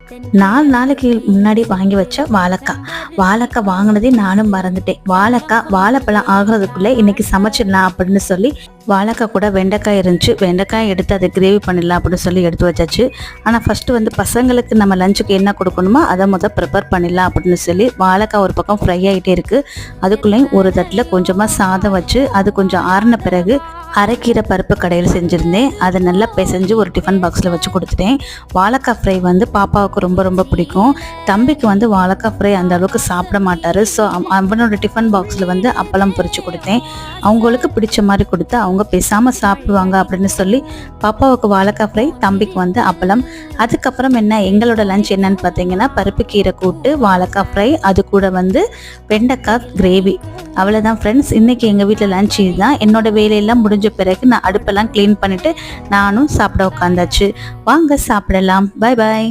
4 நாளைக்கு முன்னாடி வாங்கி வச்ச வாழைக்காய் வாங்கினதே நானும் மறந்துட்டேன். வாழைப்பழம் ஆகிறதுக்குள்ளே இன்னைக்கு சமைச்சிடலாம் அப்படின்னு சொல்லி வாழைக்காய் கூட வெண்டைக்காய் இருந்துச்சு. வெண்டைக்காய் எடுத்து அதை கிரேவி பண்ணிடலாம் அப்படின்னு சொல்லி எடுத்து வச்சாச்சு. ஆனால் ஃபஸ்ட்டு வந்து பசங்களுக்கு நம்ம லஞ்சுக்கு என்ன கொடுக்கணுமோ அதை ப்ரிப்பேர் பண்ணிடலாம் அப்படின்னு சொல்லி வாழைக்காய் ஒரு பக்கம் ஃப்ரை ஆகிட்டே இருக்குது. அதுக்குள்ளேயும் ஒரு தட்டில் கொஞ்சமாக சாதம் வச்சு அது கொஞ்சம் ஆறின பிறகு அரைக்கீரை பருப்பு கடையில் செஞ்சுருந்தேன். அதை நல்லா பிசைஞ்சு ஒரு டிஃபன் பாக்ஸில் வச்சு கொடுத்துட்டேன். வாழைக்காய் ஃப்ரை வந்து பாப்பாவுக்கு ரொம்ப ரொம்ப பிடிக்கும். தம்பிக்கு வந்து வாழைக்காய் ஃப்ரை அந்த அளவுக்கு சாப்பிட மாட்டார். ஸோ அவனோட டிஃபன் பாக்ஸில் வந்து அப்பளம் பொரிச்சு கொடுத்தேன். அவங்களுக்கு பிடிச்ச மாதிரி கொடுத்து அவங்க பேசாமல் சாப்பிடுவாங்க அப்படின்னு சொல்லி பாப்பாவுக்கு வாழைக்காய் ஃப்ரை, தம்பிக்கு வந்து அப்பளம். அதுக்கப்புறம் என்ன எங்களோட லஞ்ச் என்னன்னு பார்த்தீங்கன்னா பருப்பு கீரை கூட்டு, வாழைக்காய் ஃப்ரை, அது கூட வந்து வெண்டைக்காய் கிரேவி. அவ்வளோதான் ஃப்ரெண்ட்ஸ், இன்றைக்கி எங்கள் வீட்டில் லஞ்ச் இதுதான். என்னோட வேலையெல்லாம் முடிஞ்ச பிறகு நான் அடுப்பெல்லாம் க்ளீன் பண்ணிவிட்டு நானும் சாப்பிட உட்காந்தாச்சு. வாங்க சாப்பிடலாம். பாய் பாய்.